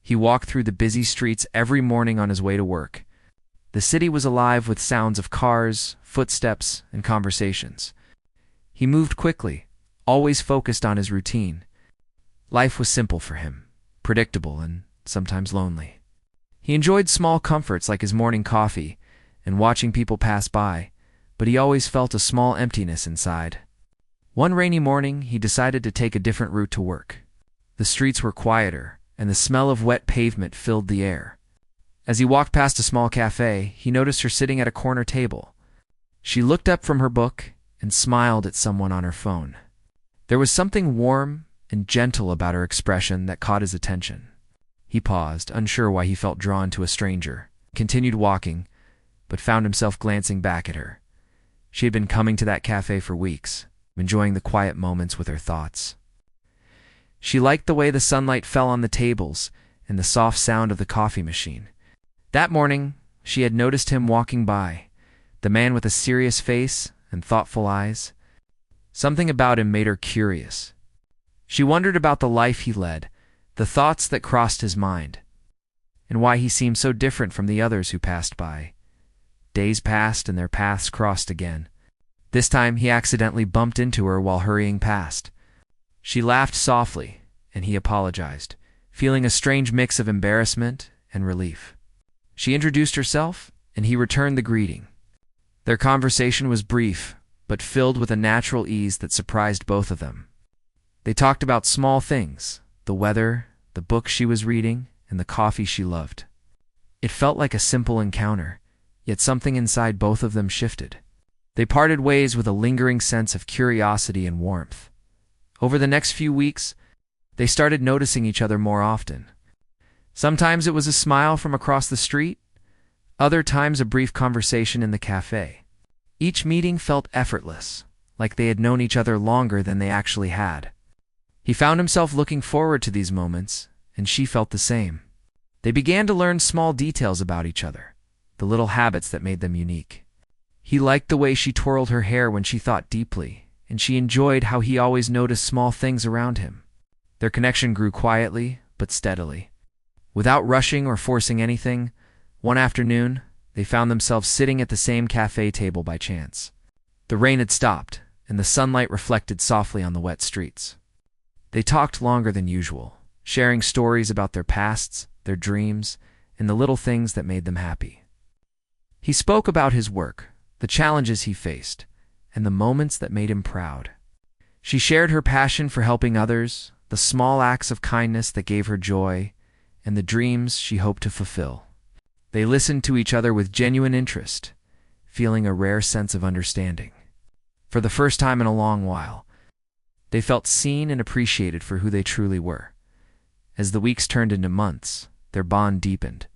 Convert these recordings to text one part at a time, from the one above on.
He walked through the busy streets every morning on his way to work. The city was alive with sounds of cars, footsteps, and conversations. He moved quickly, always focused on his routine. Life was simple for him, predictable and sometimes lonely. He enjoyed small comforts like his morning coffee and watching people pass by, but he always felt a small emptiness inside. One rainy morning, he decided to take a different route to work. The streets were quieter, and the smell of wet pavement filled the air. As he walked past a small cafe, he noticed her sitting at a corner table. She looked up from her book and smiled at someone on her phone. There was something warm and gentle about her expression that caught his attention. He paused, unsure why he felt drawn to a stranger, continued walking, but found himself glancing back at her. She had been coming to that cafe for weeks, enjoying the quiet moments with her thoughts. She liked the way the sunlight fell on the tables and the soft sound of the coffee machine. That morning, she had noticed him walking by, the man with a serious face and thoughtful eyes. Something about him made her curious. She wondered about the life he led, the thoughts that crossed his mind, and why he seemed so different from the others who passed by. Days passed and their paths crossed again. This time he accidentally bumped into her while hurrying past. She laughed softly, and he apologized, feeling a strange mix of embarrassment and relief. She introduced herself, and he returned the greeting. Their conversation was brief, but filled with a natural ease that surprised both of them. They talked about small things, the weather, the book she was reading, and the coffee she loved. It felt like a simple encounter, yet something inside both of them shifted. They parted ways with a lingering sense of curiosity and warmth. Over the next few weeks, they started noticing each other more often. Sometimes it was a smile from across the street, other times a brief conversation in the cafe. Each meeting felt effortless, like they had known each other longer than they actually had. He found himself looking forward to these moments, and she felt the same. They began to learn small details about each other, the little habits that made them unique. He liked the way she twirled her hair when she thought deeply, and she enjoyed how he always noticed small things around him. Their connection grew quietly, but steadily. Without rushing or forcing anything, one afternoon, they found themselves sitting at the same cafe table by chance. The rain had stopped, and the sunlight reflected softly on the wet streets. They talked longer than usual, sharing stories about their pasts, their dreams, and the little things that made them happy. He spoke about his work, the challenges he faced, and the moments that made him proud. She shared her passion for helping others, the small acts of kindness that gave her joy, and the dreams she hoped to fulfill. They listened to each other with genuine interest, feeling a rare sense of understanding. For the first time in a long while, they felt seen and appreciated for who they truly were. As the weeks turned into months, their bond deepened.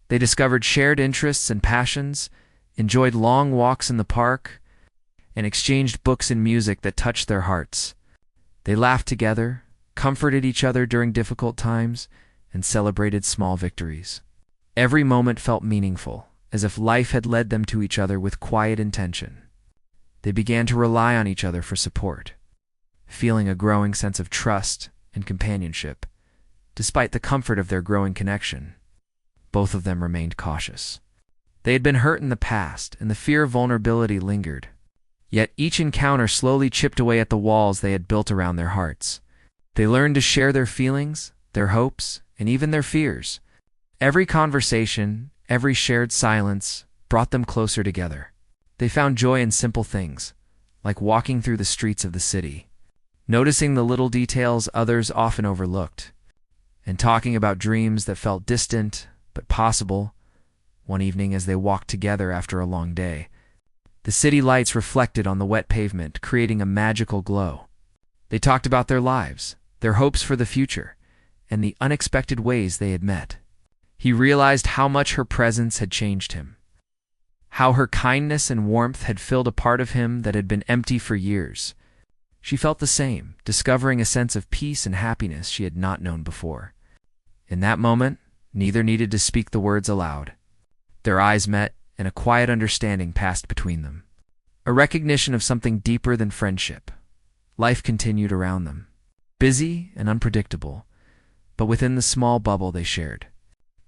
They discovered shared interests and passions, enjoyed long walks in the park, and exchanged books and music that touched their hearts. They laughed together, comforted each other during difficult times, and celebrated small victories. Every moment felt meaningful, as if life had led them to each other with quiet intention. They began to rely on each other for support, feeling a growing sense of trust and companionship. Despite the comfort of their growing connection, both of them remained cautious. They had been hurt in the past, and the fear of vulnerability lingered. Yet each encounter slowly chipped away at the walls they had built around their hearts. They learned to share their feelings, their hopes, and even their fears. Every conversation, every shared silence, brought them closer together. They found joy in simple things, like walking through the streets of the city, noticing the little details others often overlooked, and talking about dreams that felt distant but possible. One evening as they walked together after a long day, the city lights reflected on the wet pavement, creating a magical glow. They talked about their lives, their hopes for the future, and the unexpected ways they had met. He realized how much her presence had changed him, how her kindness and warmth had filled a part of him that had been empty for years. She felt the same, discovering a sense of peace and happiness she had not known before. In that moment, neither needed to speak the words aloud. Their eyes met, and a quiet understanding passed between them. A recognition of something deeper than friendship. Life continued around them, busy and unpredictable, but within the small bubble they shared,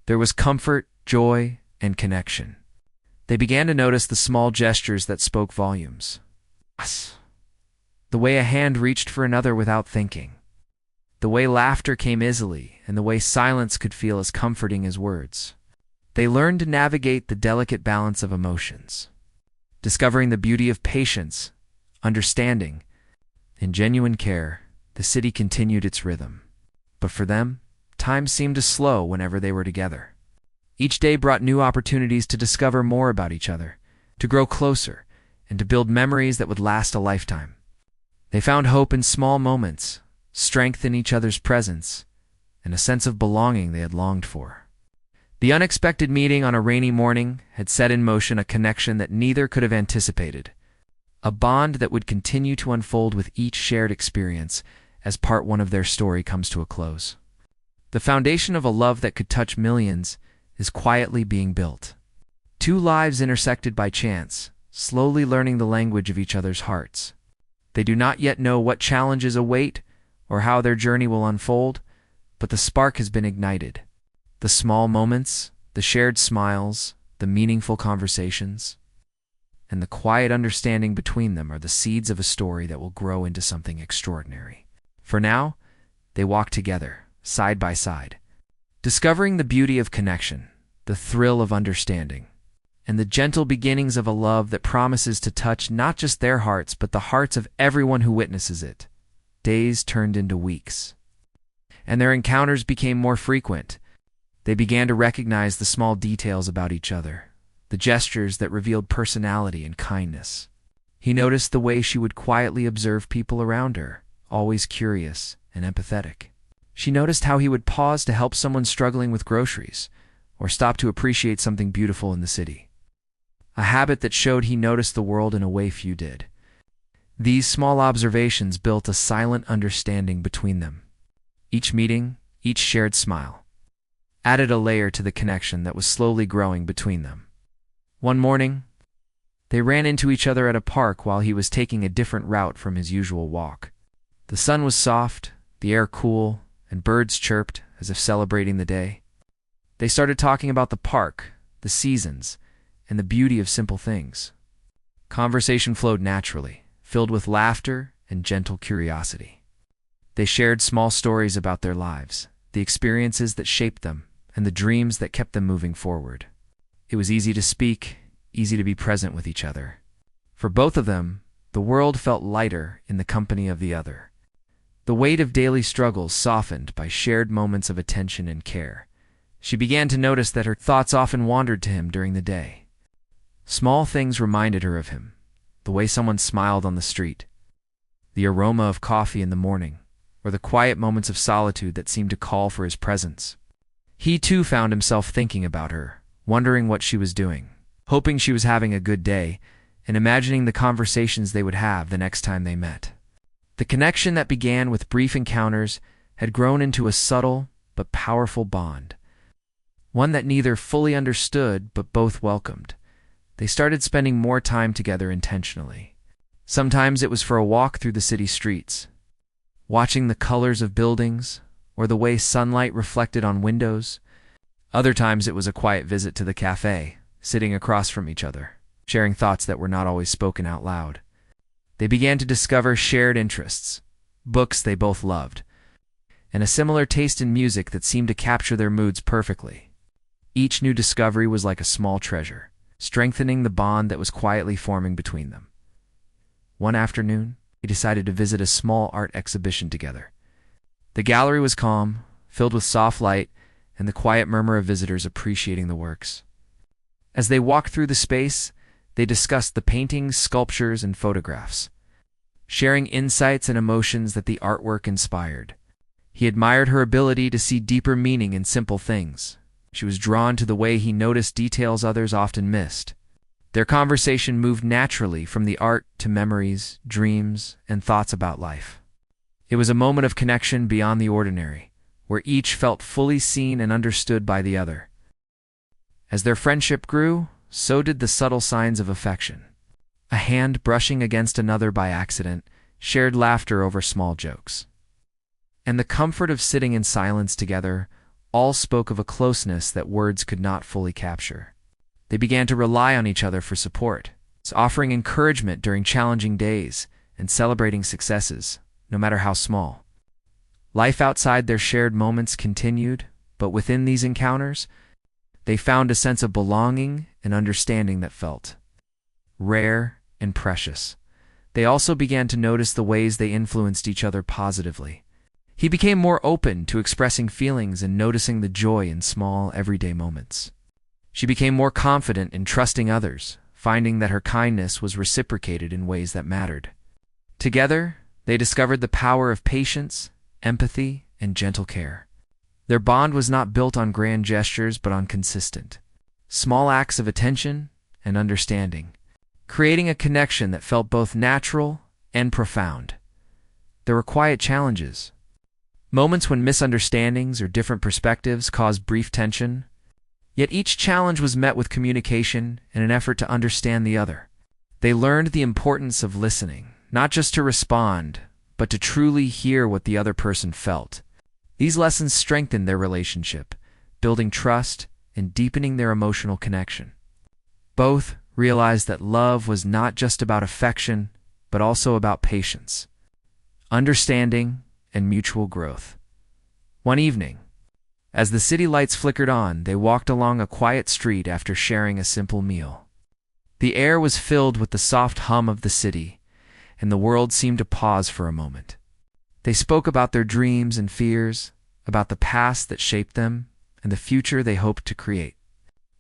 there was comfort, joy, and connection. They began to notice the small gestures that spoke volumes. The way a hand reached for another without thinking. The way laughter came easily, and the way silence could feel as comforting as words. They learned to navigate the delicate balance of emotions, discovering the beauty of patience, understanding, and genuine care. The city continued its rhythm. But for them, time seemed to slow whenever they were together. Each day brought new opportunities to discover more about each other, to grow closer, and to build memories that would last a lifetime. They found hope in small moments, strength in each other's presence, and a sense of belonging they had longed for. The unexpected meeting on a rainy morning had set in motion a connection that neither could have anticipated, a bond that would continue to unfold with each shared experience as part one of their story comes to a close. The foundation of a love that could touch millions is quietly being built. Two lives intersected by chance, slowly learning the language of each other's hearts. They do not yet know what challenges await or how their journey will unfold, but the spark has been ignited. The small moments, the shared smiles, the meaningful conversations, and the quiet understanding between them are the seeds of a story that will grow into something extraordinary. For now, they walk together, side by side, discovering the beauty of connection, the thrill of understanding, and the gentle beginnings of a love that promises to touch not just their hearts but the hearts of everyone who witnesses it. Days turned into weeks, and their encounters became more frequent. They began to recognize the small details about each other, the gestures that revealed personality and kindness. He noticed the way she would quietly observe people around her, always curious and empathetic. She noticed how he would pause to help someone struggling with groceries, or stop to appreciate something beautiful in the city. A habit that showed he noticed the world in a way few did. These small observations built a silent understanding between them. Each meeting, each shared smile, added a layer to the connection that was slowly growing between them. One morning, they ran into each other at a park while he was taking a different route from his usual walk. The sun was soft, the air cool, and birds chirped as if celebrating the day. They started talking about the park, the seasons, and the beauty of simple things. Conversation flowed naturally, filled with laughter and gentle curiosity. They shared small stories about their lives, the experiences that shaped them, and the dreams that kept them moving forward. It was easy to speak, easy to be present with each other. For both of them, the world felt lighter in the company of the other. The weight of daily struggles softened by shared moments of attention and care. She began to notice that her thoughts often wandered to him during the day. Small things reminded her of him, the way someone smiled on the street, the aroma of coffee in the morning, or the quiet moments of solitude that seemed to call for his presence. He too found himself thinking about her, wondering what she was doing, hoping she was having a good day, and imagining the conversations they would have the next time they met. The connection that began with brief encounters had grown into a subtle but powerful bond, one that neither fully understood but both welcomed. They started spending more time together intentionally. Sometimes it was for a walk through the city streets, watching the colors of buildings or the way sunlight reflected on windows. Other times it was a quiet visit to the cafe, sitting across from each other, sharing thoughts that were not always spoken out loud. They began to discover shared interests, books they both loved, and a similar taste in music that seemed to capture their moods perfectly. Each new discovery was like a small treasure, strengthening the bond that was quietly forming between them. One afternoon, they decided to visit a small art exhibition together. The gallery was calm, filled with soft light, and the quiet murmur of visitors appreciating the works. As they walked through the space, they discussed the paintings, sculptures, and photographs, sharing insights and emotions that the artwork inspired. He admired her ability to see deeper meaning in simple things. She was drawn to the way he noticed details others often missed. Their conversation moved naturally from the art to memories, dreams, and thoughts about life. It was a moment of connection beyond the ordinary, where each felt fully seen and understood by the other. As their friendship grew, so did the subtle signs of affection. A hand brushing against another by accident, shared laughter over small jokes, and the comfort of sitting in silence together all spoke of a closeness that words could not fully capture. They began to rely on each other for support, offering encouragement during challenging days and celebrating successes, no matter how small. Life outside their shared moments continued, but within these encounters, they found a sense of belonging and understanding that felt rare and precious. They also began to notice the ways they influenced each other positively. He became more open to expressing feelings and noticing the joy in small, everyday moments. She became more confident in trusting others, finding that her kindness was reciprocated in ways that mattered. Together, they discovered the power of patience, empathy, and gentle care. Their bond was not built on grand gestures but on consistent, small acts of attention and understanding, creating a connection that felt both natural and profound. There were quiet challenges, moments when misunderstandings or different perspectives caused brief tension, yet each challenge was met with communication and an effort to understand the other. They learned the importance of listening, not just to respond, but to truly hear what the other person felt. These lessons strengthened their relationship, building trust and deepening their emotional connection. Both realized that love was not just about affection, but also about patience, understanding, and mutual growth. One evening, as the city lights flickered on, they walked along a quiet street after sharing a simple meal. The air was filled with the soft hum of the city, and the world seemed to pause for a moment. They spoke about their dreams and fears, about the past that shaped them, and the future they hoped to create.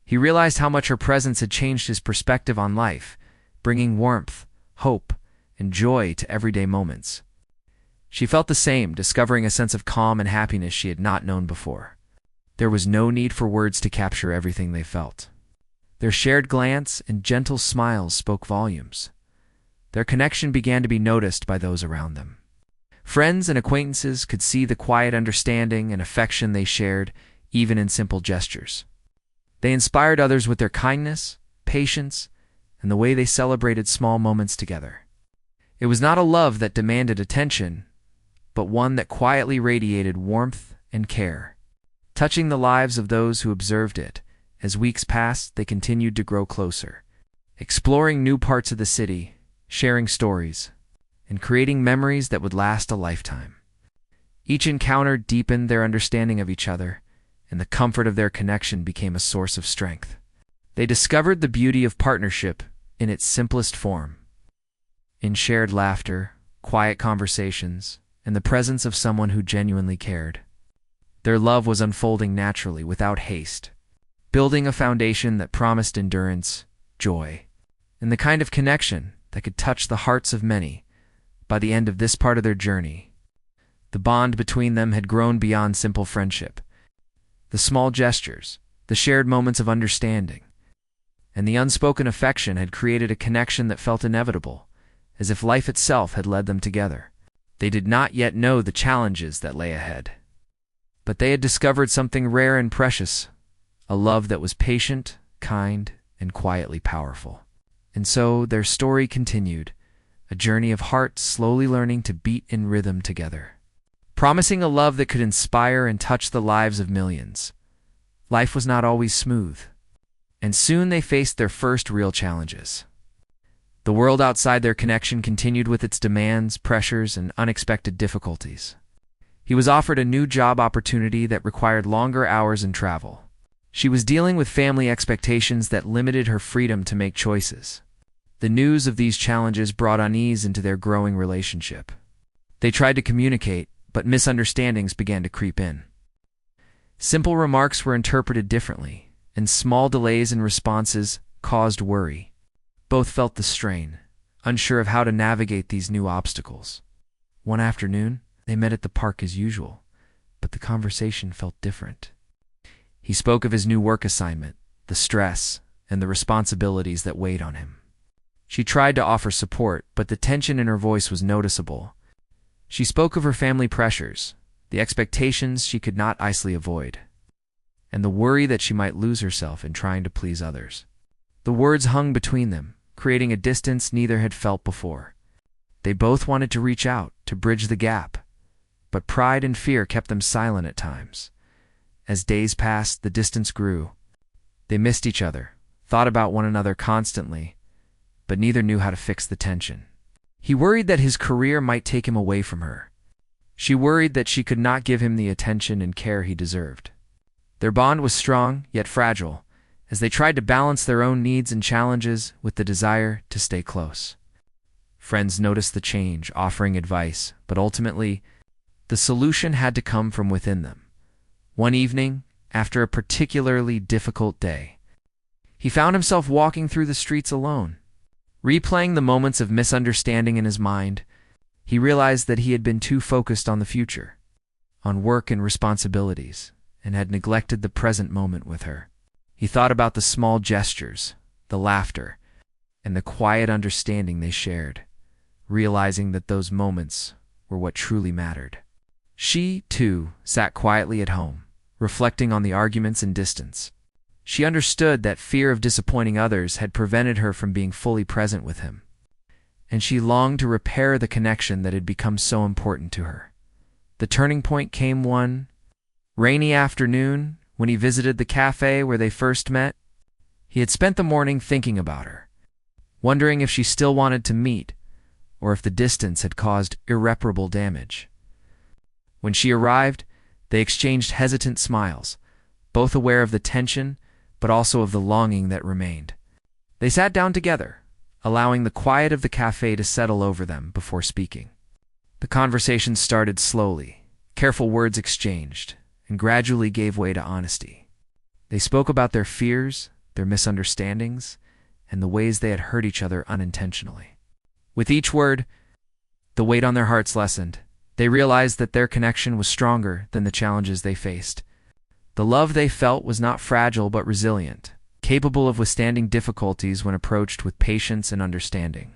He realized how much her presence had changed his perspective on life, bringing warmth, hope, and joy to everyday moments. She felt the same, discovering a sense of calm and happiness she had not known before. There was no need for words to capture everything they felt. Their shared glance and gentle smiles spoke volumes. Their connection began to be noticed by those around them. Friends and acquaintances could see the quiet understanding and affection they shared, even in simple gestures. They inspired others with their kindness, patience, and the way they celebrated small moments together. It was not a love that demanded attention, but one that quietly radiated warmth and care, touching the lives of those who observed it. As weeks passed, they continued to grow closer, exploring new parts of the city, sharing stories, and creating memories that would last a lifetime. Each encounter deepened their understanding of each other, and the comfort of their connection became a source of strength. They discovered the beauty of partnership in its simplest form, in shared laughter, quiet conversations, and the presence of someone who genuinely cared. Their love was unfolding naturally, without haste, building a foundation that promised endurance, joy, and the kind of connection that could touch the hearts of many. By the end of this part of their journey, the bond between them had grown beyond simple friendship. The small gestures, the shared moments of understanding, and the unspoken affection had created a connection that felt inevitable, as if life itself had led them together. They did not yet know the challenges that lay ahead, but they had discovered something rare and precious, a love that was patient, kind, and quietly powerful. And so their story continued, a journey of hearts slowly learning to beat in rhythm together, promising a love that could inspire and touch the lives of millions. Life was not always smooth, and soon they faced their first real challenges. The world outside their connection continued with its demands, pressures, and unexpected difficulties. He was offered a new job opportunity that required longer hours and travel. She was dealing with family expectations that limited her freedom to make choices. The news of these challenges brought unease into their growing relationship. They tried to communicate, but misunderstandings began to creep in. Simple remarks were interpreted differently, and small delays in responses caused worry. Both felt the strain, unsure of how to navigate these new obstacles. One afternoon, they met at the park as usual, but the conversation felt different. He spoke of his new work assignment, the stress, and the responsibilities that weighed on him. She tried to offer support, but the tension in her voice was noticeable. She spoke of her family pressures, the expectations she could not easily avoid, and the worry that she might lose herself in trying to please others. The words hung between them, creating a distance neither had felt before. They both wanted to reach out, to bridge the gap, but pride and fear kept them silent at times. As days passed, the distance grew. They missed each other, thought about one another constantly, but neither knew how to fix the tension. He worried that his career might take him away from her. She worried that she could not give him the attention and care he deserved. Their bond was strong, yet fragile, as they tried to balance their own needs and challenges with the desire to stay close. Friends noticed the change, offering advice, but ultimately, the solution had to come from within them. One evening, after a particularly difficult day, he found himself walking through the streets alone. Replaying the moments of misunderstanding in his mind, he realized that he had been too focused on the future, on work and responsibilities, and had neglected the present moment with her. He thought about the small gestures, the laughter, and the quiet understanding they shared, realizing that those moments were what truly mattered. She, too, sat quietly at home, reflecting on the arguments and distance. She understood that fear of disappointing others had prevented her from being fully present with him, and she longed to repair the connection that had become so important to her. The turning point came one rainy afternoon when he visited the cafe where they first met. He had spent the morning thinking about her, wondering if she still wanted to meet, or if the distance had caused irreparable damage. When she arrived, they exchanged hesitant smiles, both aware of the tension but also of the longing that remained. They sat down together, allowing the quiet of the cafe to settle over them before speaking. The conversation started slowly, careful words exchanged, and gradually gave way to honesty. They spoke about their fears, their misunderstandings, and the ways they had hurt each other unintentionally. With each word, the weight on their hearts lessened. They realized that their connection was stronger than the challenges they faced. The love they felt was not fragile but resilient, capable of withstanding difficulties when approached with patience and understanding.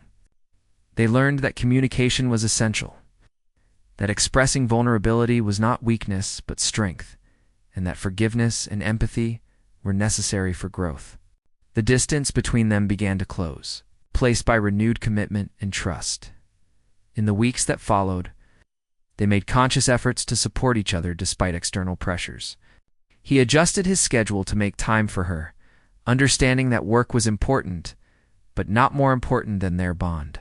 They learned that communication was essential, that expressing vulnerability was not weakness but strength, and that forgiveness and empathy were necessary for growth. The distance between them began to close, placed by renewed commitment and trust. In the weeks that followed, they made conscious efforts to support each other despite external pressures. He adjusted his schedule to make time for her, understanding that work was important, but not more important than their bond.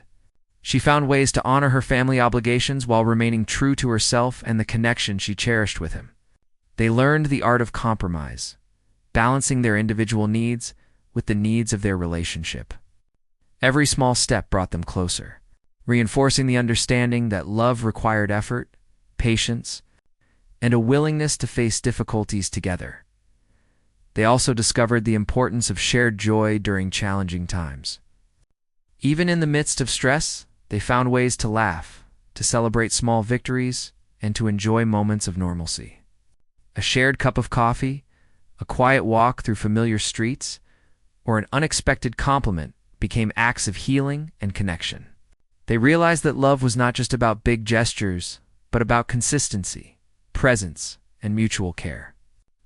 She found ways to honor her family obligations while remaining true to herself and the connection she cherished with him. They learned the art of compromise, balancing their individual needs with the needs of their relationship. Every small step brought them closer, reinforcing the understanding that love required effort, patience, and a willingness to face difficulties together. They also discovered the importance of shared joy during challenging times. Even in the midst of stress, they found ways to laugh, to celebrate small victories, and to enjoy moments of normalcy. A shared cup of coffee, a quiet walk through familiar streets, or an unexpected compliment became acts of healing and connection. They realized that love was not just about big gestures, but about consistency, presence, and mutual care.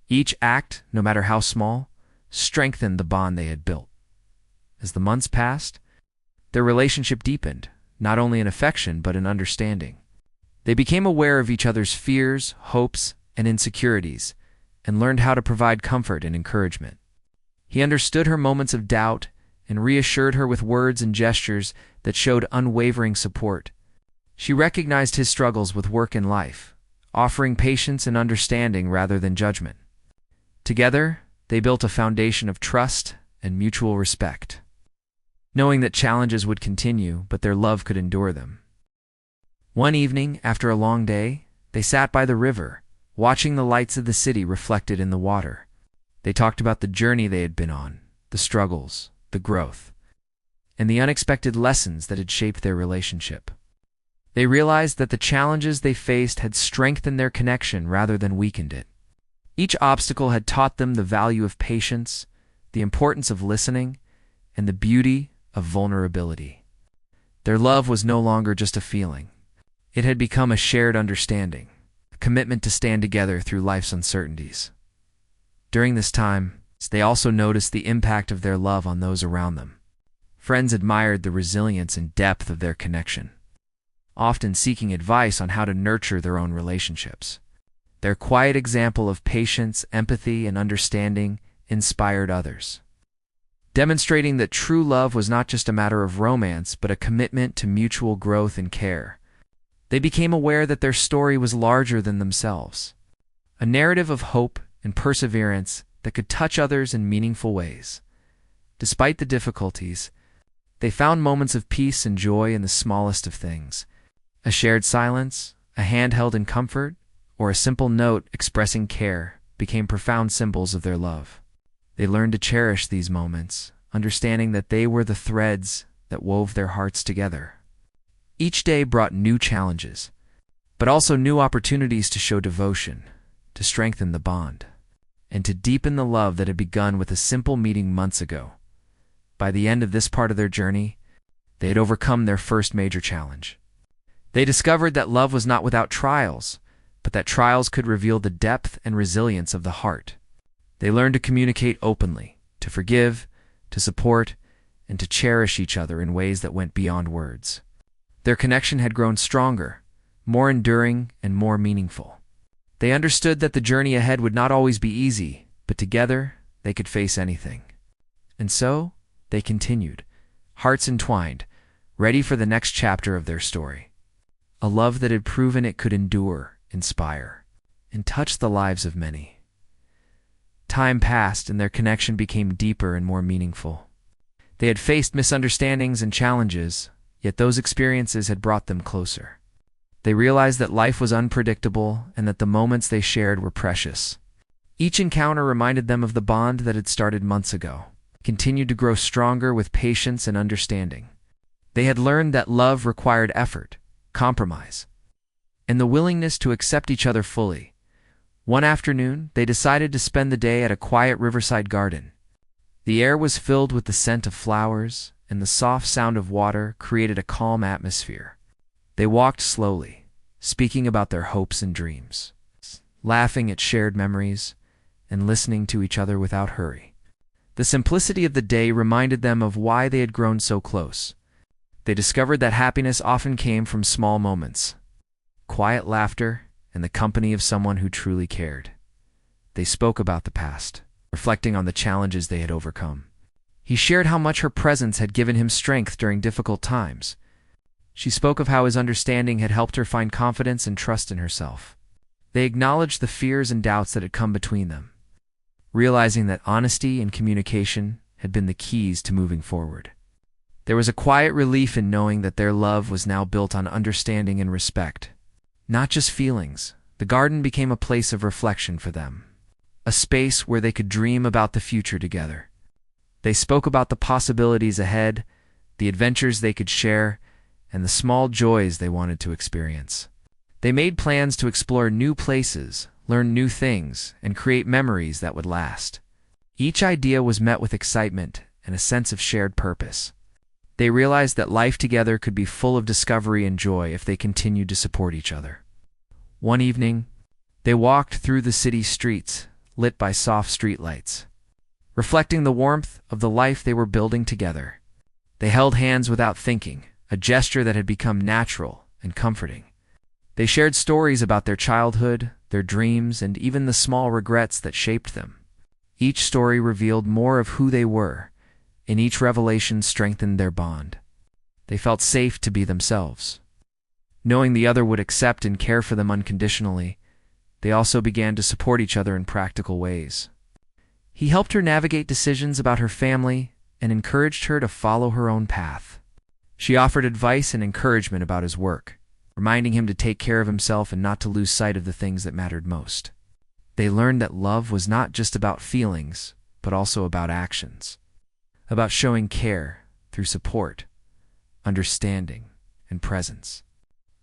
Each act, no matter how small, strengthened the bond they had built. As the months passed, their relationship deepened, not only in affection but in understanding. They became aware of each other's fears, hopes, and insecurities, and learned how to provide comfort and encouragement. He understood her moments of doubt and reassured her with words and gestures that showed unwavering support. She recognized his struggles with work and life, offering patience and understanding rather than judgment. Together, they built a foundation of trust and mutual respect, knowing that challenges would continue, but their love could endure them. One evening, after a long day, they sat by the river, watching the lights of the city reflected in the water. They talked about the journey they had been on, the struggles, the growth, and the unexpected lessons that had shaped their relationship. They realized that the challenges they faced had strengthened their connection rather than weakened it. Each obstacle had taught them the value of patience, the importance of listening, and the beauty of vulnerability. Their love was no longer just a feeling. It had become a shared understanding, a commitment to stand together through life's uncertainties. During this time, they also noticed the impact of their love on those around them. Friends admired the resilience and depth of their connection, often seeking advice on how to nurture their own relationships. Their quiet example of patience, empathy, and understanding inspired others, demonstrating that true love was not just a matter of romance, but a commitment to mutual growth and care. They became aware that their story was larger than themselves, a narrative of hope and perseverance that could touch others in meaningful ways. Despite the difficulties, they found moments of peace and joy in the smallest of things. A shared silence, a hand held in comfort, or a simple note expressing care became profound symbols of their love. They learned to cherish these moments, understanding that they were the threads that wove their hearts together. Each day brought new challenges, but also new opportunities to show devotion, to strengthen the bond, and to deepen the love that had begun with a simple meeting months ago. By the end of this part of their journey, they had overcome their first major challenge. They discovered that love was not without trials, but that trials could reveal the depth and resilience of the heart. They learned to communicate openly, to forgive, to support, and to cherish each other in ways that went beyond words. Their connection had grown stronger, more enduring, and more meaningful. They understood that the journey ahead would not always be easy, but together they could face anything. And so, they continued, hearts entwined, ready for the next chapter of their story. A love that had proven it could endure, inspire, and touch the lives of many. Time passed and their connection became deeper and more meaningful. They had faced misunderstandings and challenges, yet those experiences had brought them closer. They realized that life was unpredictable and that the moments they shared were precious. Each encounter reminded them of the bond that had started months ago, continued to grow stronger with patience and understanding. They had learned that love required effort, compromise, and the willingness to accept each other fully. One afternoon, they decided to spend the day at a quiet riverside garden. The air was filled with the scent of flowers, and the soft sound of water created a calm atmosphere. They walked slowly, speaking about their hopes and dreams, laughing at shared memories, and listening to each other without hurry. The simplicity of the day reminded them of why they had grown so close. They discovered that happiness often came from small moments, quiet laughter, and the company of someone who truly cared. They spoke about the past, reflecting on the challenges they had overcome. He shared how much her presence had given him strength during difficult times. She spoke of how his understanding had helped her find confidence and trust in herself. They acknowledged the fears and doubts that had come between them, realizing that honesty and communication had been the keys to moving forward. There was a quiet relief in knowing that their love was now built on understanding and respect. Not just feelings, the garden became a place of reflection for them, a space where they could dream about the future together. They spoke about the possibilities ahead, the adventures they could share, and the small joys they wanted to experience. They made plans to explore new places, learn new things, and create memories that would last. Each idea was met with excitement and a sense of shared purpose. They realized that life together could be full of discovery and joy if they continued to support each other. One evening, they walked through the city streets, lit by soft streetlights, reflecting the warmth of the life they were building together. They held hands without thinking, a gesture that had become natural and comforting. They shared stories about their childhood, their dreams, and even the small regrets that shaped them. Each story revealed more of who they were, and each revelation strengthened their bond. They felt safe to be themselves. Knowing the other would accept and care for them unconditionally, they also began to support each other in practical ways. He helped her navigate decisions about her family and encouraged her to follow her own path. She offered advice and encouragement about his work, reminding him to take care of himself and not to lose sight of the things that mattered most. They learned that love was not just about feelings, but also about actions, about showing care through support, understanding, and presence.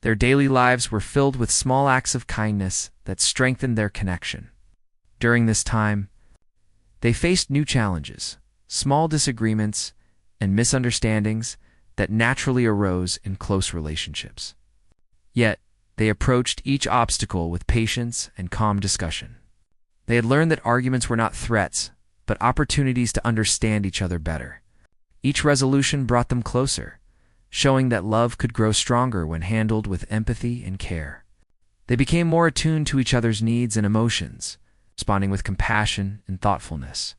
Their daily lives were filled with small acts of kindness that strengthened their connection. During this time, they faced new challenges, small disagreements, and misunderstandings that naturally arose in close relationships. Yet, they approached each obstacle with patience and calm discussion. They had learned that arguments were not threats, but opportunities to understand each other better. Each resolution brought them closer, showing that love could grow stronger when handled with empathy and care. They became more attuned to each other's needs and emotions, responding with compassion and thoughtfulness.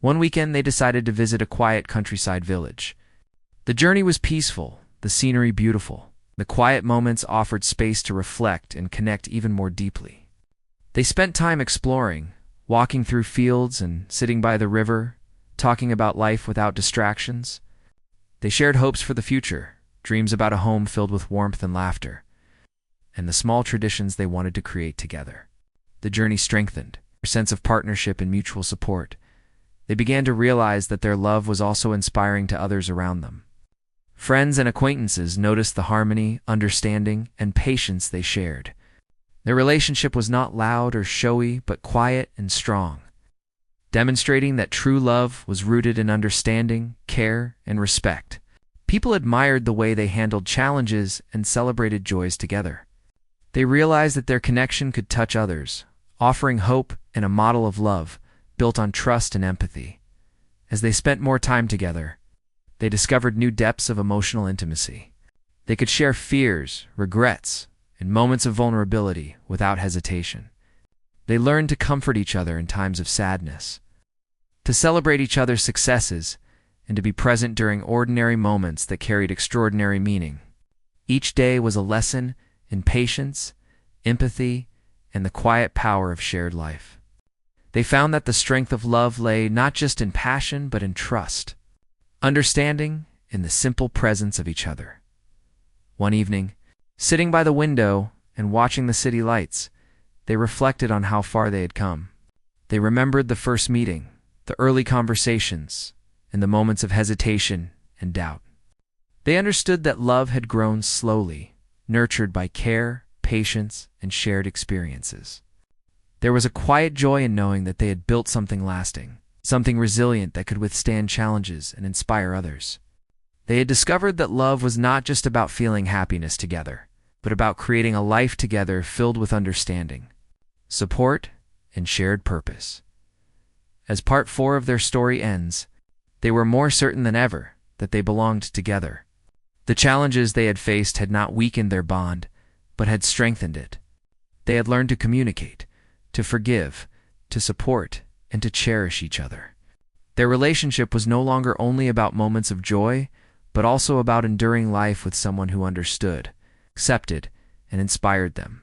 One weekend, they decided to visit a quiet countryside village. The journey was peaceful, the scenery beautiful. The quiet moments offered space to reflect and connect even more deeply. They spent time exploring, walking through fields and sitting by the river, talking about life without distractions. They shared hopes for the future, dreams about a home filled with warmth and laughter, and the small traditions they wanted to create together. The journey strengthened their sense of partnership and mutual support. They began to realize that their love was also inspiring to others around them. Friends and acquaintances noticed the harmony, understanding, and patience they shared. Their relationship was not loud or showy, but quiet and strong, demonstrating that true love was rooted in understanding, care, and respect. People admired the way they handled challenges and celebrated joys together. They realized that their connection could touch others, offering hope and a model of love built on trust and empathy. As they spent more time together, they discovered new depths of emotional intimacy. They could share fears, regrets, and moments of vulnerability without hesitation. They learned to comfort each other in times of sadness, to celebrate each other's successes, and to be present during ordinary moments that carried extraordinary meaning. Each day was a lesson in patience, empathy, and the quiet power of shared life. They found that the strength of love lay not just in passion, but in trust, understanding, and the simple presence of each other. One evening, sitting by the window and watching the city lights, they reflected on how far they had come. They remembered the first meeting, the early conversations, and the moments of hesitation and doubt. They understood that love had grown slowly, nurtured by care, patience, and shared experiences. There was a quiet joy in knowing that they had built something lasting, something resilient that could withstand challenges and inspire others. They had discovered that love was not just about feeling happiness together, but about creating a life together filled with understanding, support, and shared purpose. As part 4 of their story ends, they were more certain than ever that they belonged together. The challenges they had faced had not weakened their bond, but had strengthened it. They had learned to communicate, to forgive, to support, and to cherish each other. Their relationship was no longer only about moments of joy, but also about enduring life with someone who understood, accepted, and inspired them.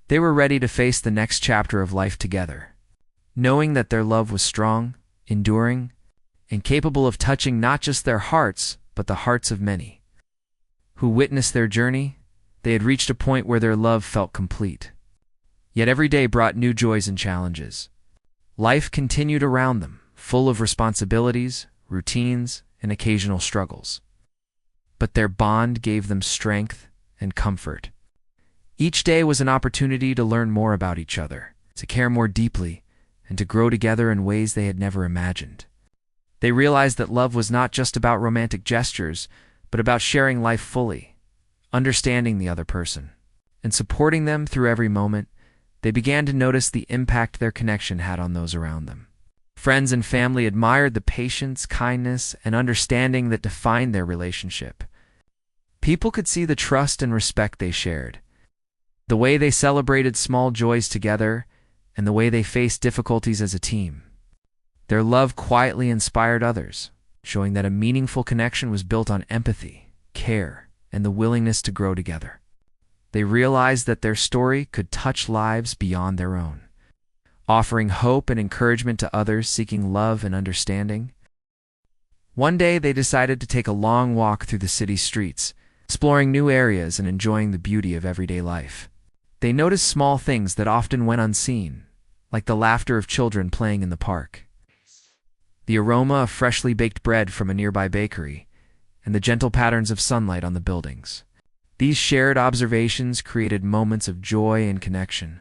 They were ready to face the next chapter of life together, knowing that their love was strong, enduring, and capable of touching not just their hearts, but the hearts of many who witnessed their journey. They had reached a point where their love felt complete. Yet every day brought new joys and challenges. Life continued around them, full of responsibilities, routines, and occasional struggles. But their bond gave them strength and comfort. Each day was an opportunity to learn more about each other, to care more deeply, and to grow together in ways they had never imagined. They realized that love was not just about romantic gestures, but about sharing life fully, understanding the other person, and supporting them through every moment. They began to notice the impact their connection had on those around them. Friends and family admired the patience, kindness, and understanding that defined their relationship. People could see the trust and respect they shared, the way they celebrated small joys together, and the way they faced difficulties as a team. Their love quietly inspired others, showing that a meaningful connection was built on empathy, care, and the willingness to grow together. They realized that their story could touch lives beyond their own, offering hope and encouragement to others seeking love and understanding. One day, they decided to take a long walk through the city streets, exploring new areas and enjoying the beauty of everyday life. They noticed small things that often went unseen, like the laughter of children playing in the park, the aroma of freshly baked bread from a nearby bakery, and the gentle patterns of sunlight on the buildings. These shared observations created moments of joy and connection,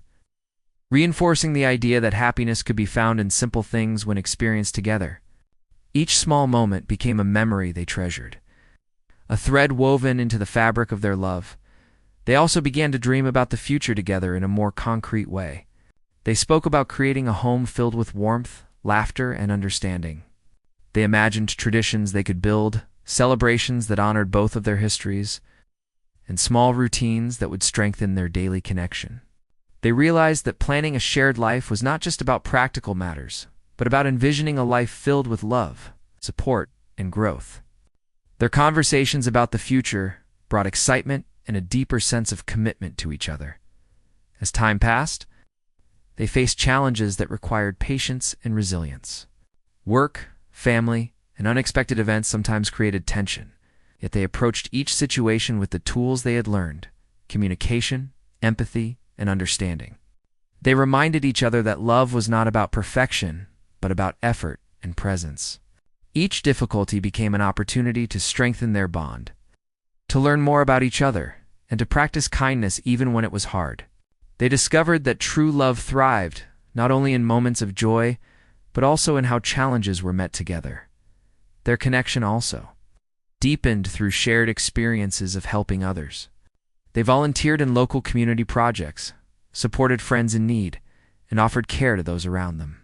reinforcing the idea that happiness could be found in simple things when experienced together. Each small moment became a memory they treasured, a thread woven into the fabric of their love. They also began to dream about the future together in a more concrete way. They spoke about creating a home filled with warmth, laughter, and understanding. They imagined traditions they could build, celebrations that honored both of their histories, and small routines that would strengthen their daily connection. They realized that planning a shared life was not just about practical matters, but about envisioning a life filled with love, support, and growth. Their conversations about the future brought excitement and a deeper sense of commitment to each other. As time passed, they faced challenges that required patience and resilience. Work, family, and unexpected events sometimes created tension, yet they approached each situation with the tools they had learned: communication, empathy, and understanding. They reminded each other that love was not about perfection, but about effort and presence. Each difficulty became an opportunity to strengthen their bond, to learn more about each other, and to practice kindness even when it was hard. They discovered that true love thrived not only in moments of joy, but also in how challenges were met together. Their connection also deepened through shared experiences of helping others. They volunteered in local community projects, supported friends in need, and offered care to those around them.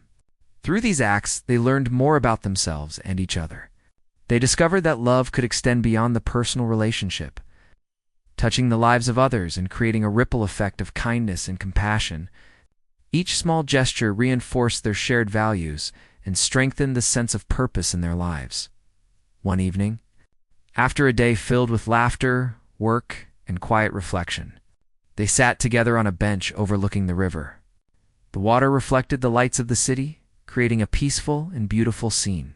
Through these acts, they learned more about themselves and each other. They discovered that love could extend beyond the personal relationship, touching the lives of others and creating a ripple effect of kindness and compassion. Each small gesture reinforced their shared values and strengthened the sense of purpose in their lives. One evening, after a day filled with laughter, work, and quiet reflection, they sat together on a bench overlooking the river. The water reflected the lights of the city, creating a peaceful and beautiful scene.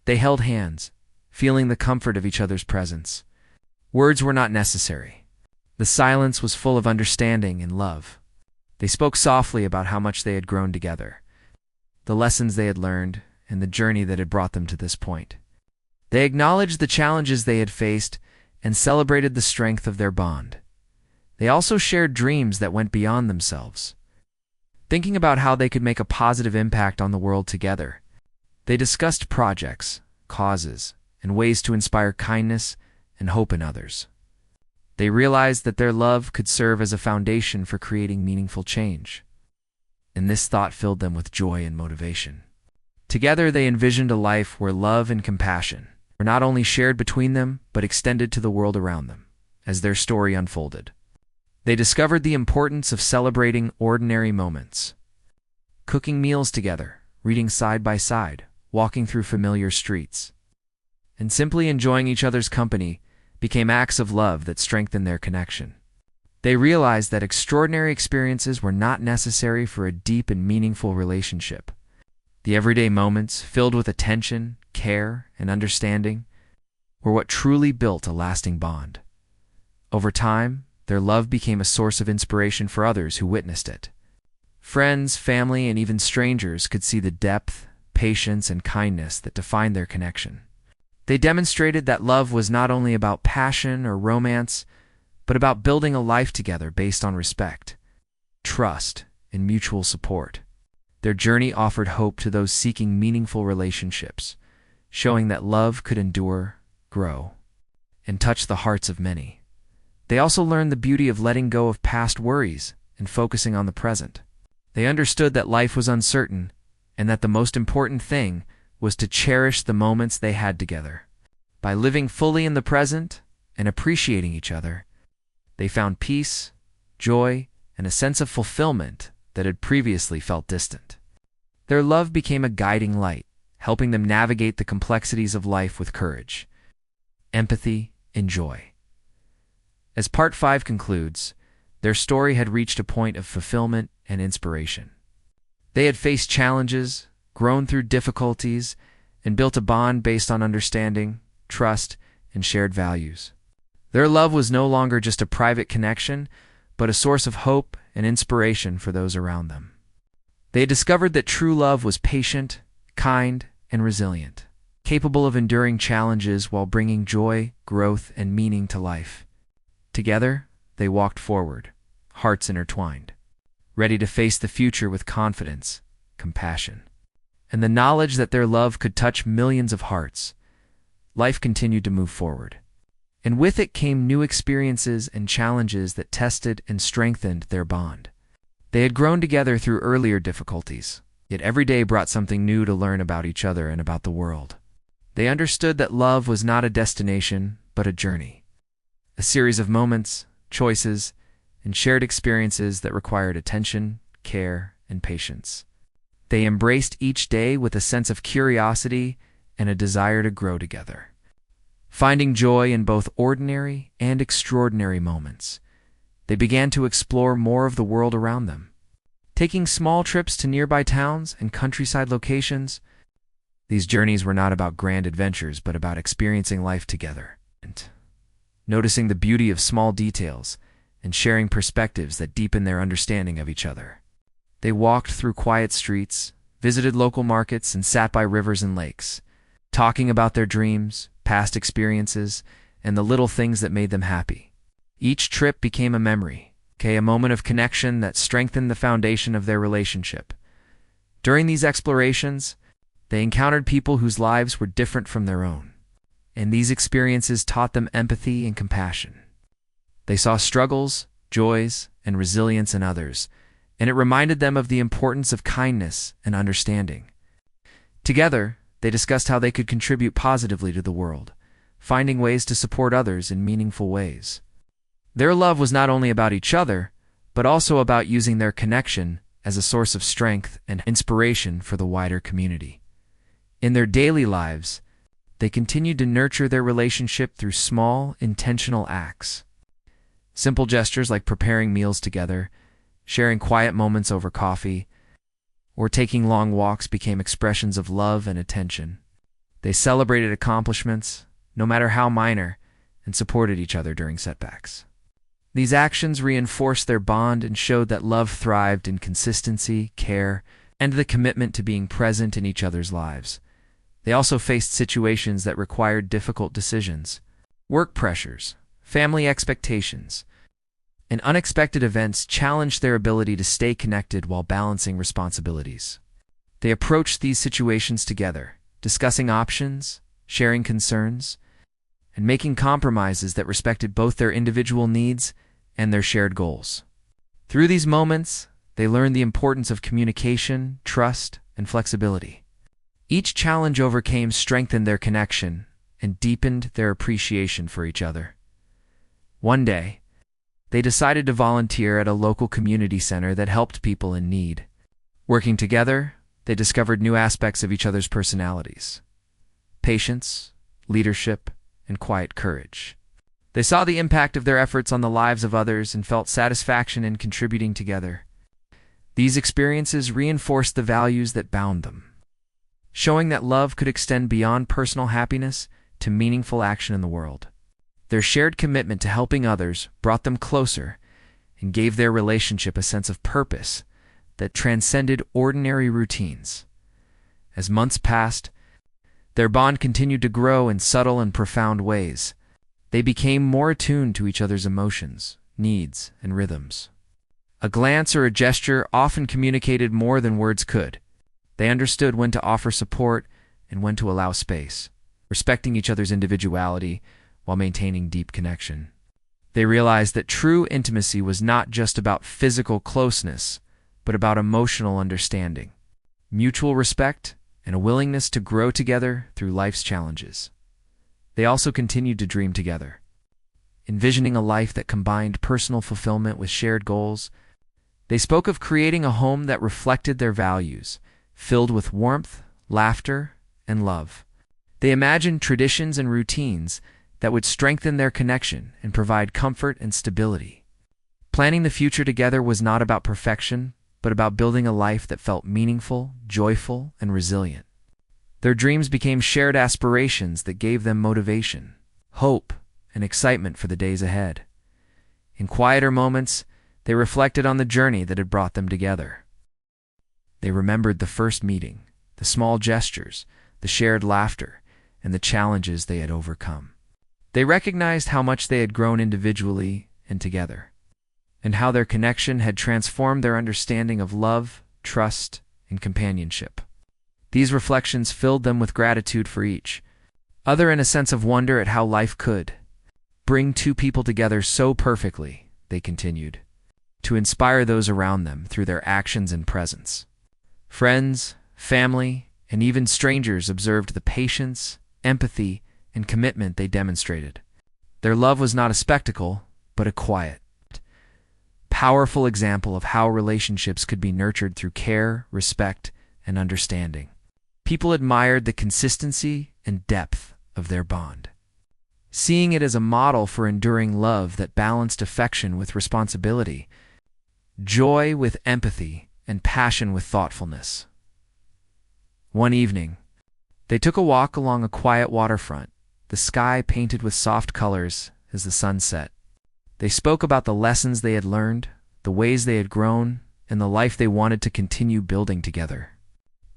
They held hands, feeling the comfort of each other's presence. Words were not necessary. The silence was full of understanding and love. They spoke softly about how much they had grown together, the lessons they had learned, and the journey that had brought them to this point. They acknowledged the challenges they had faced and celebrated the strength of their bond. They also shared dreams that went beyond themselves, thinking about how they could make a positive impact on the world together. They discussed projects, causes, and ways to inspire kindness and hope in others. They realized that their love could serve as a foundation for creating meaningful change, and this thought filled them with joy and motivation. Together, they envisioned a life where love and compassion were not only shared between them, but extended to the world around them. As their story unfolded, they discovered the importance of celebrating ordinary moments, cooking meals together, reading side by side, walking through familiar streets, and simply enjoying each other's company became acts of love that strengthened their connection. They realized that extraordinary experiences were not necessary for a deep and meaningful relationship. The everyday moments, filled with attention, care, and understanding, were what truly built a lasting bond. Over time, their love became a source of inspiration for others who witnessed it. Friends, family, and even strangers could see the depth, patience, and kindness that defined their connection. They demonstrated that love was not only about passion or romance, but about building a life together based on respect, trust, and mutual support. Their journey offered hope to those seeking meaningful relationships, showing that love could endure, grow, and touch the hearts of many. They also learned the beauty of letting go of past worries and focusing on the present. They understood that life was uncertain, and that the most important thing was to cherish the moments they had together. By living fully in the present and appreciating each other, they found peace, joy, and a sense of fulfillment that had previously felt distant. Their love became a guiding light, helping them navigate the complexities of life with courage, empathy, and joy. As Part 5 concludes, their story had reached a point of fulfillment and inspiration. They had faced challenges, grown through difficulties, and built a bond based on understanding, trust, and shared values. Their love was no longer just a private connection, but a source of hope and inspiration for those around them. They had discovered that true love was patient, kind, and resilient, capable of enduring challenges while bringing joy, growth, and meaning to life. Together, they walked forward, hearts intertwined, ready to face the future with confidence, compassion, and the knowledge that their love could touch millions of hearts. Life continued to move forward, and with it came new experiences and challenges that tested and strengthened their bond. They had grown together through earlier difficulties, yet every day brought something new to learn about each other and about the world. They understood that love was not a destination, but a journey, a series of moments, choices, and shared experiences that required attention, care, and patience. They embraced each day with a sense of curiosity and a desire to grow together, finding joy in both ordinary and extraordinary moments. They began to explore more of the world around them, taking small trips to nearby towns and countryside locations. These journeys were not about grand adventures, but about experiencing life together, and noticing the beauty of small details and sharing perspectives that deepen their understanding of each other. They walked through quiet streets, visited local markets, and sat by rivers and lakes, talking about their dreams, past experiences, and the little things that made them happy. Each trip became a memory, a moment of connection that strengthened the foundation of their relationship. During these explorations, they encountered people whose lives were different from their own, and these experiences taught them empathy and compassion. They saw struggles, joys, and resilience in others, and it reminded them of the importance of kindness and understanding. Together, they discussed how they could contribute positively to the world, finding ways to support others in meaningful ways. Their love was not only about each other, but also about using their connection as a source of strength and inspiration for the wider community. In their daily lives, they continued to nurture their relationship through small, intentional acts. Simple gestures like preparing meals together, sharing quiet moments over coffee, or taking long walks became expressions of love and attention. They celebrated accomplishments, no matter how minor, and supported each other during setbacks. These actions reinforced their bond and showed that love thrived in consistency, care, and the commitment to being present in each other's lives. They also faced situations that required difficult decisions. Work pressures, family expectations, and unexpected events challenged their ability to stay connected while balancing responsibilities. They approached these situations together, discussing options, sharing concerns, and making compromises that respected both their individual needs and their shared goals. Through these moments, they learned the importance of communication, trust, and flexibility. Each challenge overcame strengthened their connection and deepened their appreciation for each other. One day, they decided to volunteer at a local community center that helped people in need. Working together, they discovered new aspects of each other's personalities: patience, leadership, and quiet courage. They saw the impact of their efforts on the lives of others and felt satisfaction in contributing together. These experiences reinforced the values that bound them, showing that love could extend beyond personal happiness to meaningful action in the world. Their shared commitment to helping others brought them closer and gave their relationship a sense of purpose that transcended ordinary routines. As months passed, their bond continued to grow in subtle and profound ways. They became more attuned to each other's emotions, needs, and rhythms. A glance or a gesture often communicated more than words could. They understood when to offer support and when to allow space, respecting each other's individuality while maintaining deep connection. They realized that true intimacy was not just about physical closeness, but about emotional understanding, mutual respect, and a willingness to grow together through life's challenges. They also continued to dream together, envisioning a life that combined personal fulfillment with shared goals. They spoke of creating a home that reflected their values, filled with warmth, laughter, and love. They imagined traditions and routines that would strengthen their connection and provide comfort and stability. Planning the future together was not about perfection, but about building a life that felt meaningful, joyful, and resilient. Their dreams became shared aspirations that gave them motivation, hope, and excitement for the days ahead. In quieter moments, they reflected on the journey that had brought them together. They remembered the first meeting, the small gestures, the shared laughter, and the challenges they had overcome. They recognized how much they had grown individually and together, and how their connection had transformed their understanding of love, trust, and companionship. These reflections filled them with gratitude for each other and a sense of wonder at how life could bring two people together so perfectly. They continued to inspire those around them through their actions and presence. Friends, family, and even strangers observed the patience, empathy, and commitment they demonstrated. Their love was not a spectacle, but a quiet, powerful example of how relationships could be nurtured through care, respect, and understanding. People admired the consistency and depth of their bond, seeing it as a model for enduring love that balanced affection with responsibility, joy with empathy, and passion with thoughtfulness. One evening, they took a walk along a quiet waterfront, the sky painted with soft colors as the sun set. They spoke about the lessons they had learned, the ways they had grown, and the life they wanted to continue building together.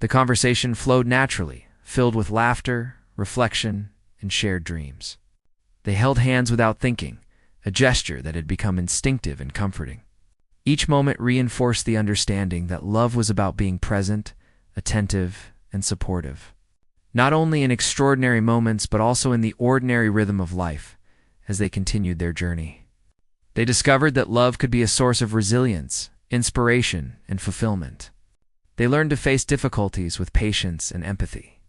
The conversation flowed naturally, filled with laughter, reflection, and shared dreams. They held hands without thinking, a gesture that had become instinctive and comforting. Each moment reinforced the understanding that love was about being present, attentive, and supportive, not only in extraordinary moments but also in the ordinary rhythm of life as they continued their journey. They discovered that love could be a source of resilience, inspiration, and fulfillment. They learned to face difficulties with patience and empathy,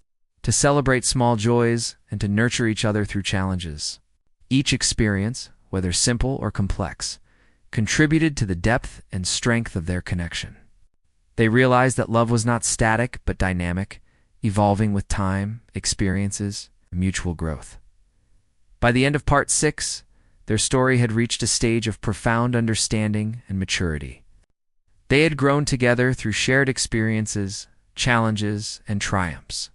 to celebrate small joys, and to nurture each other through challenges. Each experience, whether simple or complex, contributed to the depth and strength of their connection. They realized that love was not static but dynamic, evolving with time, experiences, and mutual growth. By the end of Part 6, their story had reached a stage of profound understanding and maturity. They had grown together through shared experiences, challenges, and triumphs.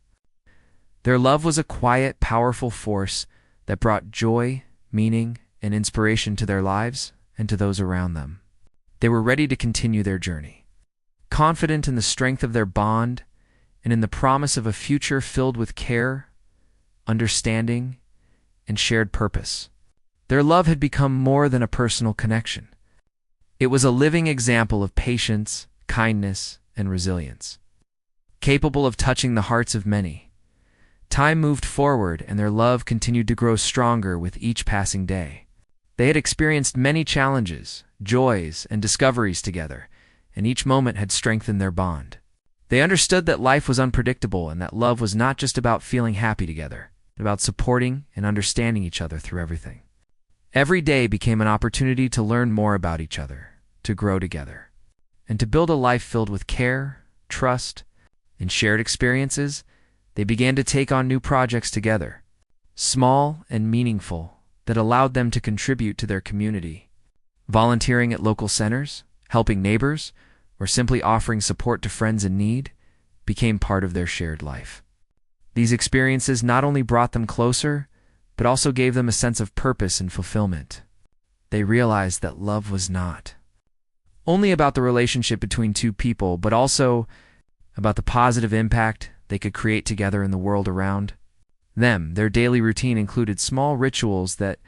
Their love was a quiet, powerful force that brought joy, meaning, and inspiration to their lives and to those around them. They were ready to continue their journey, confident in the strength of their bond and in the promise of a future filled with care, understanding, and shared purpose. Their love had become more than a personal connection. It was a living example of patience, kindness, and resilience, capable of touching the hearts of many. Time moved forward, and their love continued to grow stronger with each passing day. They had experienced many challenges, joys, and discoveries together, and each moment had strengthened their bond. They understood that life was unpredictable and that love was not just about feeling happy together, but about supporting and understanding each other through everything. Every day became an opportunity to learn more about each other, to grow together, and to build a life filled with care, trust, and shared experiences. They began to take on new projects together, small and meaningful, that allowed them to contribute to their community. Volunteering at local centers, helping neighbors, or simply offering support to friends in need became part of their shared life. These experiences not only brought them closer, but also gave them a sense of purpose and fulfillment. They realized that love was not only about the relationship between two people, but also about the positive impact they could create together in the world around them. Their daily routine included small rituals that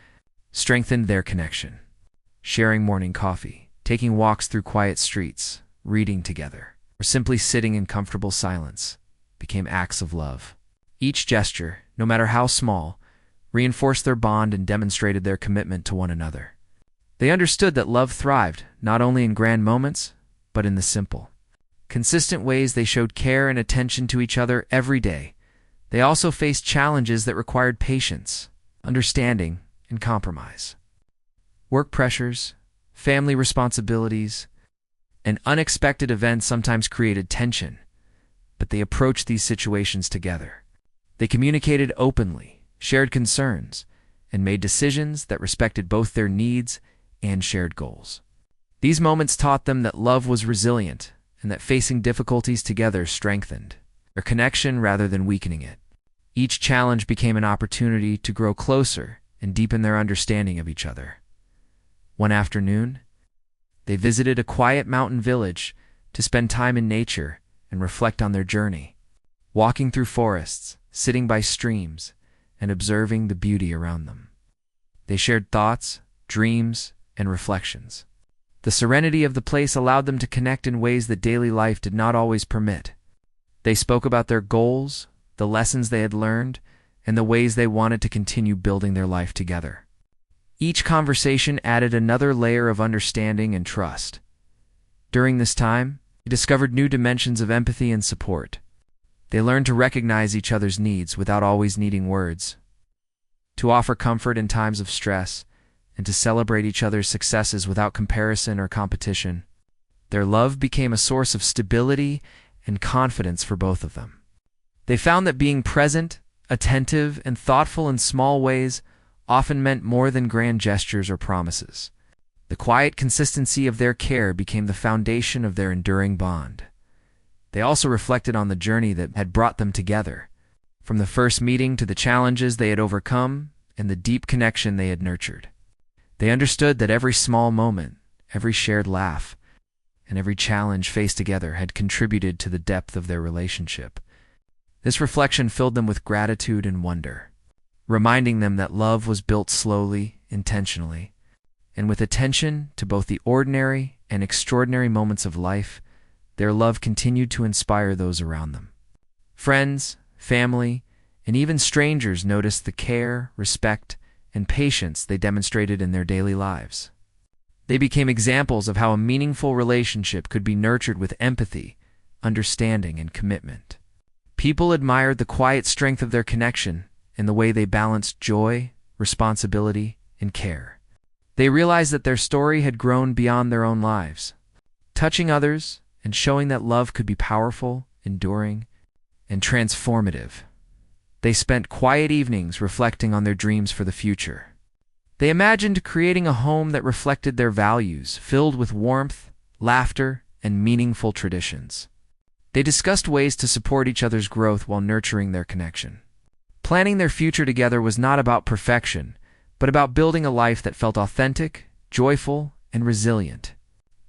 strengthened their connection. Sharing morning coffee, taking walks through quiet streets, reading together, or simply sitting in comfortable silence became acts of love. Each gesture, no matter how small, reinforced their bond and demonstrated their commitment to one another. They understood that love thrived not only in grand moments, but in the simple, consistent ways they showed care and attention to each other every day. They also faced challenges that required patience, understanding, and compromise. Work pressures, family responsibilities, and unexpected events sometimes created tension, but they approached these situations together. They communicated openly, shared concerns, and made decisions that respected both their needs and shared goals. These moments taught them that love was resilient and that facing difficulties together strengthened their connection rather than weakening it. Each challenge became an opportunity to grow closer and deepen their understanding of each other. One afternoon, they visited a quiet mountain village to spend time in nature and reflect on their journey, walking through forests, sitting by streams, and observing the beauty around them. They shared thoughts, dreams, and reflections. The serenity of the place allowed them to connect in ways that daily life did not always permit. They spoke about their goals, the lessons they had learned, and the ways they wanted to continue building their life together. Each conversation added another layer of understanding and trust. During this time, they discovered new dimensions of empathy and support. They learned to recognize each other's needs without always needing words, to offer comfort in times of stress, and to celebrate each other's successes without comparison or competition. Their love became a source of stability and confidence for both of them. They found that being present, attentive, and thoughtful in small ways often meant more than grand gestures or promises. The quiet consistency of their care became the foundation of their enduring bond. They also reflected on the journey that had brought them together, from the first meeting to the challenges they had overcome and the deep connection they had nurtured. They understood that every small moment, every shared laugh, and every challenge faced together had contributed to the depth of their relationship. This reflection filled them with gratitude and wonder, reminding them that love was built slowly, intentionally, and with attention to both the ordinary and extraordinary moments of life. Their love continued to inspire those around them. Friends, family, and even strangers noticed the care, respect, and patience they demonstrated in their daily lives. They became examples of how a meaningful relationship could be nurtured with empathy, understanding, and commitment. People admired the quiet strength of their connection and the way they balanced joy, responsibility, and care. They realized that their story had grown beyond their own lives, touching others and showing that love could be powerful, enduring, and transformative. They spent quiet evenings reflecting on their dreams for the future. They imagined creating a home that reflected their values, filled with warmth, laughter, and meaningful traditions. They discussed ways to support each other's growth while nurturing their connection. Planning their future together was not about perfection, but about building a life that felt authentic, joyful, and resilient.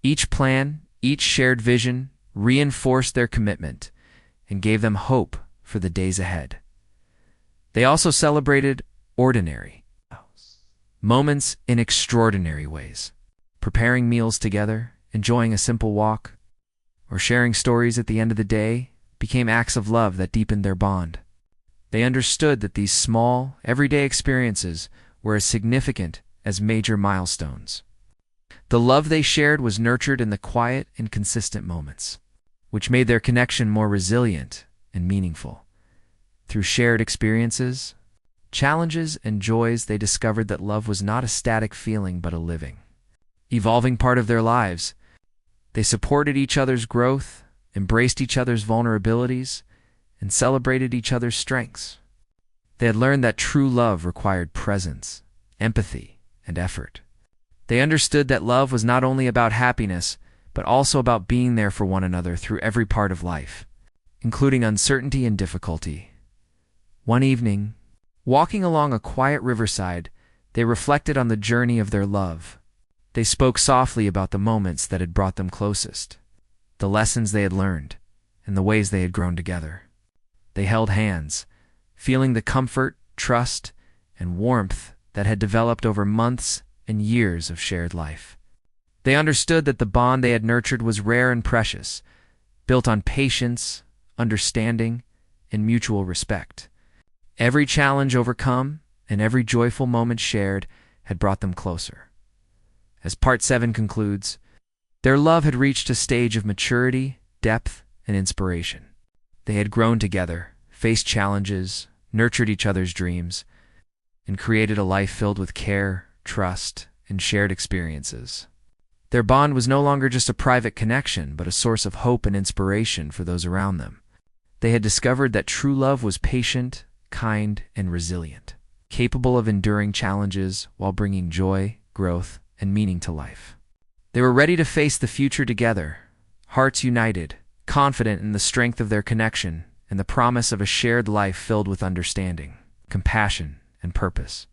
Each plan, each shared vision, reinforced their commitment and gave them hope for the days ahead. They also celebrated ordinary moments in extraordinary ways, preparing meals together, enjoying a simple walk, or sharing stories at the end of the day became acts of love that deepened their bond. They understood that these small, everyday experiences were as significant as major milestones. The love they shared was nurtured in the quiet and consistent moments, which made their connection more resilient and meaningful. Through shared experiences, challenges, and joys, they discovered that love was not a static feeling but a living, evolving part of their lives. They supported each other's growth, embraced each other's vulnerabilities, and celebrated each other's strengths. They had learned that true love required presence, empathy, and effort. They understood that love was not only about happiness, but also about being there for one another through every part of life, including uncertainty and difficulty. One evening, walking along a quiet riverside, they reflected on the journey of their love. They spoke softly about the moments that had brought them closest, the lessons they had learned, and the ways they had grown together. They held hands, feeling the comfort, trust, and warmth that had developed over months and years of shared life. They understood that the bond they had nurtured was rare and precious, built on patience, understanding, and mutual respect. Every challenge overcome and every joyful moment shared had brought them closer. As Part 7 concludes, their love had reached a stage of maturity, depth, and inspiration. They had grown together, faced challenges, nurtured each other's dreams, and created a life filled with care, trust, and shared experiences. Their bond was no longer just a private connection, but a source of hope and inspiration for those around them. They had discovered that true love was patient, kind, and resilient, capable of enduring challenges while bringing joy, growth, and meaning to life. They were ready to face the future together, hearts united, confident in the strength of their connection and the promise of a shared life filled with understanding, compassion, and purpose.